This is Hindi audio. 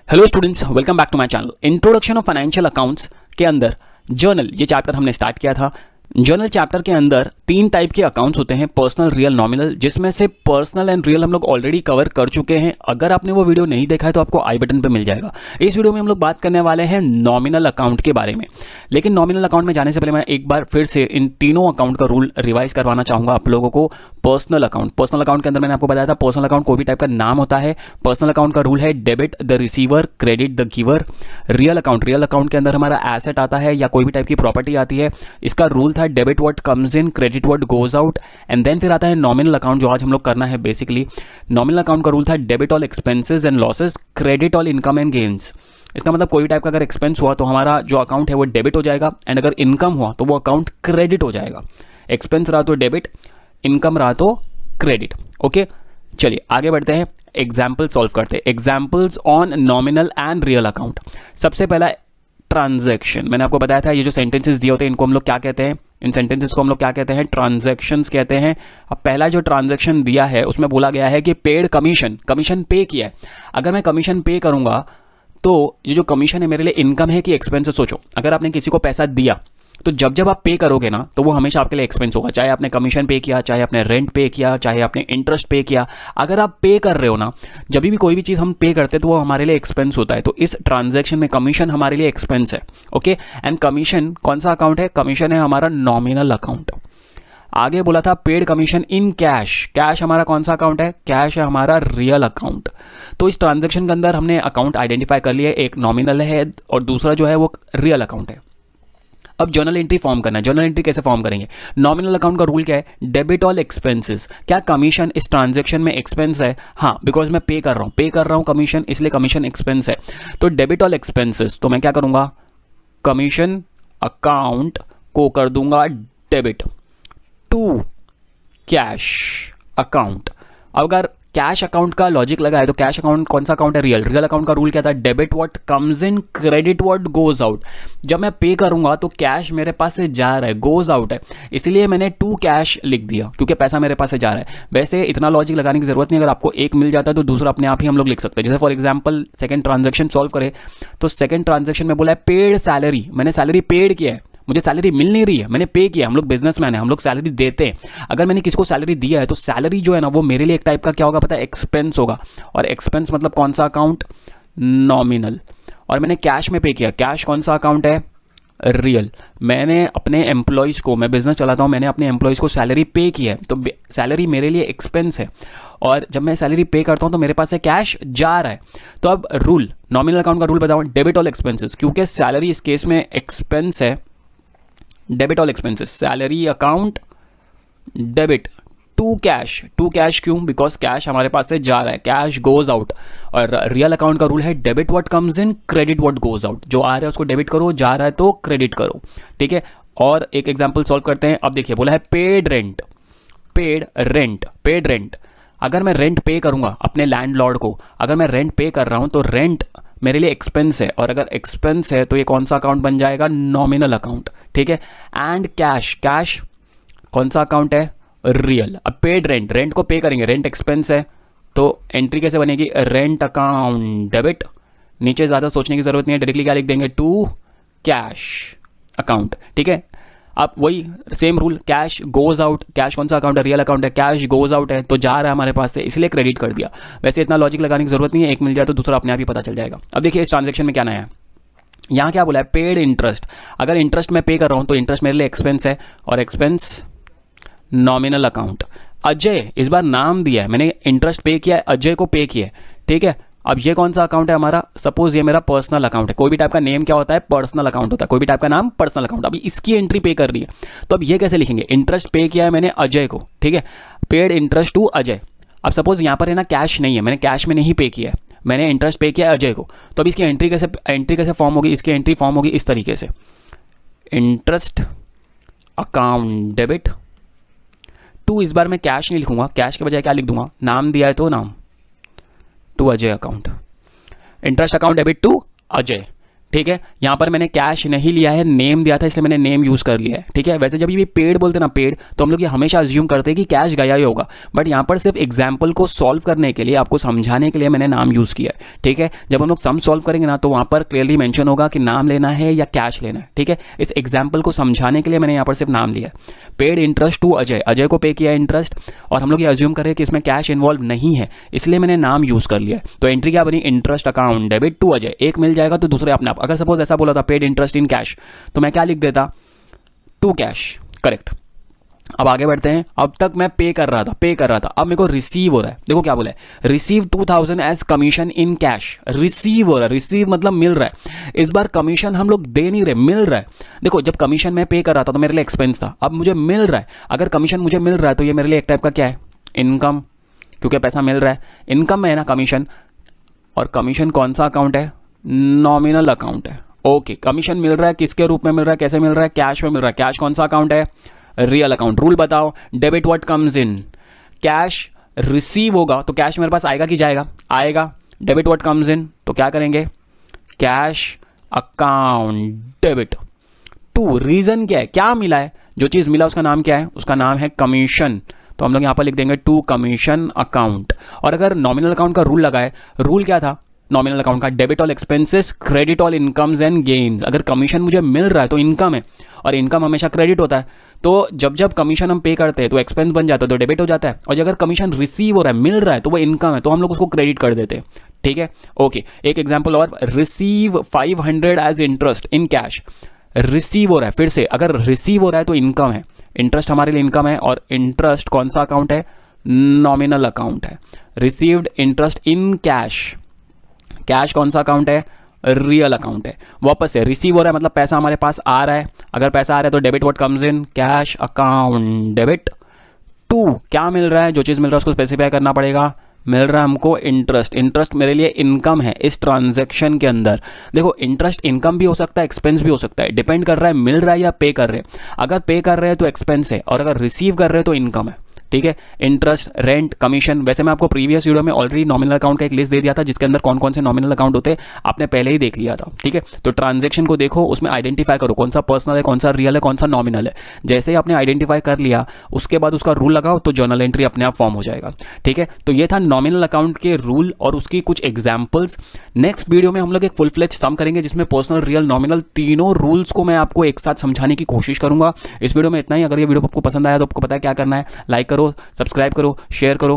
Hello students, welcome back to my channel. Introduction of financial accounts के अंदर जर्नल ये चैप्टर हमने स्टार्ट किया था। जर्नल चैप्टर के अंदर 3 टाइप के अकाउंट्स होते हैं, पर्सनल, रियल, नॉमिनल, जिसमें से पर्सनल एंड रियल हम लोग ऑलरेडी कवर कर चुके हैं। अगर आपने वो वीडियो नहीं देखा है तो आपको आई बटन पे मिल जाएगा। इस वीडियो में हम लोग बात करने वाले हैं नॉमिनल अकाउंट के बारे में। लेकिन नॉमिनल अकाउंट में जाने से पहले मैं एक बार फिर से इन तीनों अकाउंट का रूल रिवाइज करवाना चाहूंगा आप लोगों को। पर्सनल अकाउंट के अंदर मैंने आपको बताया था पर्सनल अकाउंट कोई भी टाइप का नाम होता है। पर्सनल अकाउंट का रूल है debit the receiver, credit the giver. Real account के अंदर हमारा एसेट आता है या कोई भी टाइप की प्रॉपर्टी आती है। इसका रूल था debit what comes in, credit what goes out. And then फिर आता है नॉमिनल अकाउंट, जो आज हम लोग करना है। बेसिकली नॉमिनल अकाउंट का रूल था debit all expenses and losses, credit all income and gains. इसका मतलब कोई भी टाइप का अगर एक्सपेंस हुआ तो हमारा जो अकाउंट है वो डेबिट हो जाएगा, एंड अगर इनकम हुआ तो वो अकाउंट क्रेडिट हो जाएगा। एक्सपेंस रहा तो डेबिट, इनकम रहा तो क्रेडिट। ओके, चलिए आगे बढ़ते हैं, एग्जाम्पल सॉल्व करते हैं। Examples on nominal and real account. सबसे पहला ट्रांजैक्शन। मैंने आपको बताया था ये जो सेंटेंसेस दिए होते हैं इनको हम लोग क्या कहते हैं, इन सेंटेंसेस को हम लोग क्या कहते हैं, ट्रांजैक्शंस कहते हैं। अब पहला जो ट्रांजैक्शन दिया है उसमें बोला गया है कि पेड कमीशन, कमीशन पे किया है। अगर मैं कमीशन पे करूंगा तो ये जो कमीशन है मेरे लिए इनकम है कि एक्सपेंस है। सोचो, अगर आपने किसी को पैसा दिया तो जब आप पे करोगे ना तो वो हमेशा आपके लिए एक्सपेंस होगा। चाहे आपने कमीशन पे किया, चाहे आपने रेंट पे किया, चाहे आपने इंटरेस्ट पे किया, अगर आप पे कर रहे हो ना, जब भी कोई भी चीज़ हम पे करते हैं तो वो हमारे लिए एक्सपेंस होता है। तो इस ट्रांजैक्शन में कमीशन हमारे लिए एक्सपेंस है। ओके, एंड कमीशन कौन सा अकाउंट है? कमीशन है हमारा नॉमिनल अकाउंट। आगे बोला था paid commission in cash. Cash हमारा कौन सा अकाउंट है? कैश है हमारा रियल अकाउंट। तो इस ट्रांजैक्शन के अंदर हमने अकाउंट आइडेंटिफाई कर लिया, एक नॉमिनल है और दूसरा जो है वो रियल अकाउंट है। अब जर्नल एंट्री फॉर्म करना है। जर्नल एंट्री कैसे फॉर्म करेंगे? नॉमिनल अकाउंट का रूल क्या है? Debit all expenses. क्या कमीशन इस ट्रांजैक्शन में एक्सपेंस है? हाँ, बिकॉज मैं पे कर रहा हूं कमीशन, इसलिए कमीशन एक्सपेंस है। तो डेबिट ऑल एक्सपेंसेस, तो मैं क्या करूंगा, कमीशन अकाउंट को कर दूंगा डेबिट टू कैश अकाउंट। अगर कैश अकाउंट का लॉजिक लगा है तो कैश अकाउंट कौन सा अकाउंट है? रियल। रियल अकाउंट का रूल क्या था? Debit what comes in, credit what goes out. जब मैं पे करूंगा तो कैश मेरे पास से जा रहा है, गोज आउट है, इसलिए मैंने टू कैश लिख दिया क्योंकि पैसा मेरे पास से जा रहा है। वैसे इतना लॉजिक लगाने की जरूरत नहीं, अगर आपको एक मिल जाता है तो दूसरा अपने आप ही हम लोग लिख सकते हैं। जैसे for example second transaction solve करें तो सेकंड ट्रांजेक्शन में बोला है पेड सैलरी। मैंने सैलरी पेड किया है, मुझे सैलरी मिल नहीं रही है, मैंने पे किया। हम लोग बिजनेसमैन है, हम लोग सैलरी देते हैं। अगर मैंने किसको सैलरी दिया है तो सैलरी जो है ना वो मेरे लिए एक टाइप का क्या होगा पता है? एक्सपेंस होगा। और एक्सपेंस मतलब कौन सा अकाउंट? नॉमिनल। और मैंने कैश में पे किया। कैश कौन सा अकाउंट है? रियल। मैंने अपने एम्प्लॉयज़ को, मैं बिजनेस चलाता हूँ, मैंने अपने एम्प्लॉयज़ को सैलरी पे किया है, तो सैलरी मेरे लिए एक्सपेंस है। और जब मैं सैलरी पे करता हूँ तो मेरे पास से कैश जा रहा है। तो अब रूल, नॉमिनल अकाउंट का रूल बताऊँ, डेबिट ऑल एक्सपेंसेस। क्योंकि सैलरी इस केस में एक्सपेंस है, debit all expenses, salary account debit to cash. To cash क्यों? बिकॉज कैश हमारे पास से जा रहा है, कैश गोज आउट। और रियल अकाउंट का रूल है debit what comes in, credit what goes out. जो आ रहा है उसको डेबिट करो, जा रहा है तो क्रेडिट करो। ठीक है, और एक एग्जांपल सॉल्व करते हैं। अब देखिए बोला है paid rent. Paid rent, paid rent. अगर मैं रेंट पे करूंगा अपने लैंडलॉर्ड को, अगर मैं रेंट पे कर रहा हूं तो रेंट मेरे लिए एक्सपेंस है, और अगर एक्सपेंस है तो ये कौन सा अकाउंट बन जाएगा? Nominal account. ठीक है, एंड कैश, कैश कौन सा अकाउंट है? रियल। अब पेड रेंट, रेंट को पे करेंगे, रेंट एक्सपेंस है, तो एंट्री कैसे बनेगी? Rent account debit. नीचे ज़्यादा सोचने की जरूरत नहीं है, डायरेक्टली क्या लिख देंगे? To cash account. ठीक है, अब वही same rule, cash goes out. Cash कौन सा अकाउंट है? रियल अकाउंट है। कैश गोज आउट है तो जा रहा है हमारे पास से, इसलिए क्रेडिट कर दिया। वैसे इतना लॉजिक लगाने की जरूरत नहीं है, एक मिल जाए तो दूसरा अपने आप ही पता चल जाएगा। अब देखिए इस ट्रांजेक्शन में क्या नया है, यहाँ क्या बोला है? Paid interest. अगर इंटरेस्ट मैं पे कर रहा हूँ तो इंटरेस्ट मेरे लिए एक्सपेंस है, और एक्सपेंस नॉमिनल अकाउंट। अजय, इस बार नाम दिया है, मैंने इंटरेस्ट पे किया है, अजय को पे किया है। ठीक है, अब ये कौन सा अकाउंट है हमारा? सपोज ये मेरा पर्सनल अकाउंट है। कोई भी टाइप का नेम क्या होता है? पर्सनल अकाउंट होता है। कोई भी टाइप का नाम पर्सनल अकाउंट। अभी इसकी एंट्री पे कर रही है तो अब ये कैसे लिखेंगे? इंटरेस्ट पे किया है मैंने अजय को, ठीक है, पेड इंटरेस्ट टू अजय। अब सपोज यहाँ पर है ना कैश नहीं है, मैंने कैश में नहीं पे किया है, मैंने इंटरेस्ट पे किया अजय को, तो अब इसकी एंट्री कैसे फॉर्म होगी? इसकी एंट्री फॉर्म होगी इस तरीके से, इंटरेस्ट अकाउंट डेबिट टू, इस बार मैं कैश नहीं लिखूंगा, कैश के बजाय क्या लिख दूंगा? नाम दिया है तो नाम, to Ajay account. Interest account debit to Ajay, ठीक है, यहाँ पर मैंने कैश नहीं लिया है, नेम दिया था इसलिए मैंने नेम यूज़ कर लिया है। ठीक है, वैसे जब ये पेड बोलते हैं ना पेड, तो हम लोग ये हमेशा अज्यूम करते हैं कि कैश गया ही होगा, बट यहाँ पर सिर्फ एग्जाम्पल को सॉल्व करने के लिए, आपको समझाने के लिए मैंने नाम यूज़ किया है। ठीक है, जब हम लोग सम सॉल्व करेंगे ना तो वहाँ पर क्लियरली मेंशन होगा कि नाम लेना है या कैश लेना है। ठीक है, इस एग्जाम्पल को समझाने के लिए मैंने यहाँ पर सिर्फ नाम लिया है। Paid interest to Ajay, Ajay को पे किया इंटरेस्ट, और हम लोग ये अज्यूम करें कि इसमें कैश इन्वॉल्व नहीं है, इसलिए मैंने नाम यूज़ कर लिया है। तो एंट्री क्या बनी, interest account debit to Ajay, एक मिल जाएगा तो दूसरे अपने आप। अगर सपोज ऐसा बोला था पेड इंटरेस्ट इन कैश, तो मैं क्या लिख देता, टू कैश, करेक्ट। अब आगे बढ़ते हैं। अब तक मैं पे कर रहा था, अब मेरे को रिसीव हो रहा है। देखो क्या बोला है, receive 2000 as commission in cash. Receive हो रहा है, रिसीव मतलब मिल रहा है। इस बार कमीशन हम लोग दे नहीं रहे, मिल रहा है। देखो जब कमीशन मैं पे कर रहा था तो मेरे लिए एक्सपेंस था, अब मुझे मिल रहा है। अगर कमीशन मुझे मिल रहा है तो ये मेरे लिए एक टाइप का क्या है, इनकम, क्योंकि पैसा मिल रहा है, इनकम में है ना कमीशन। और कमीशन कौन सा अकाउंट है, नॉमिनल अकाउंट है। ओके, कमीशन मिल रहा है, किसके रूप में मिल रहा है, कैसे मिल रहा है, कैश में मिल रहा है। कैश कौन सा अकाउंट है, रियल अकाउंट। रूल बताओ, debit what comes in, cash receive होगा तो कैश मेरे पास आएगा कि जाएगा, आएगा। डेबिट व्हाट कम्स इन, तो क्या करेंगे, cash account debit to. Reason क्या है, क्या मिला है, जो चीज़ मिला उसका नाम क्या है, उसका नाम है कमीशन, तो हम लोग यहाँ पर लिख देंगे टू कमीशन अकाउंट। और अगर नॉमिनल अकाउंट का रूल लगा है, रूल क्या था नॉमिनल अकाउंट का, debit all expenses credit all incomes and gains. अगर कमीशन मुझे मिल रहा है तो इनकम है, और इनकम हमेशा क्रेडिट होता है। तो जब जब कमीशन हम पे करते हैं तो एक्सपेंस बन जाता है, तो डेबिट हो जाता है। और अगर कमीशन रिसीव हो रहा है, मिल रहा है, तो वो इनकम है, तो हम लोग उसको क्रेडिट कर देते हैं। ठीक है, ओके। एक एग्जाम्पल और, receive 500 as interest in cash. Receive हो रहा है, फिर से अगर रिसीव हो रहा है तो इनकम है, इंटरेस्ट हमारे लिए इनकम है, और इंटरेस्ट कौन सा अकाउंट है, नॉमिनल अकाउंट है। Received interest in cash, cash कौन सा अकाउंट है, रियल अकाउंट है। वापस से रिसीव हो रहा है मतलब पैसा हमारे पास आ रहा है, अगर पैसा आ रहा है तो debit what comes in, cash account debit to. क्या मिल रहा है, जो चीज़ मिल रहा है उसको स्पेसिफाई करना पड़ेगा। मिल रहा है हमको इंटरेस्ट, इंटरेस्ट मेरे लिए इनकम है इस ट्रांजैक्शन के अंदर। देखो इंटरेस्ट इनकम भी हो सकता है, एक्सपेंस भी हो सकता है, डिपेंड कर रहा है मिल रहा है या पे कर रहे हैं। अगर पे कर रहे हैं तो एक्सपेंस है, और अगर रिसीव कर रहे हैं तो इनकम है। ठीक है, इंटरेस्ट, रेंट, कमीशन। वैसे मैं आपको प्रीवियस वीडियो में ऑलरेडी नॉमिनल अकाउंट का एक लिस्ट दे दिया था, जिसके अंदर कौन कौन से नॉमिनल अकाउंट होते हैं आपने पहले ही देख लिया था। ठीक है, तो ट्रांजैक्शन को देखो, उसमें आइडेंटिफाई करो कौन सा पर्सनल है, कौन सा रियल है, कौन सा नॉमिनल है। जैसे ही आपने आइडेंटिफाई कर लिया, उसके बाद उसका रूल लगाओ तो जर्नल एंट्री अपने आप फॉर्म हो जाएगा। ठीक है, तो ये था नॉमिनल अकाउंट के रूल और उसकी कुछ एग्जाम्पल्स। नेक्स्ट वीडियो में हम लोग एक फुल फ्लेज सम करेंगे, जिसमें पर्सनल, रियल, नॉमिनल तीनों रूल्स को मैं आपको एक साथ समझाने की कोशिश करूंगा। इस वीडियो में इतना ही। अगर ये वीडियो आपको पसंद आया तो आपको पता है क्या करना है, लाइक करो, सब्सक्राइब करो, शेयर करो।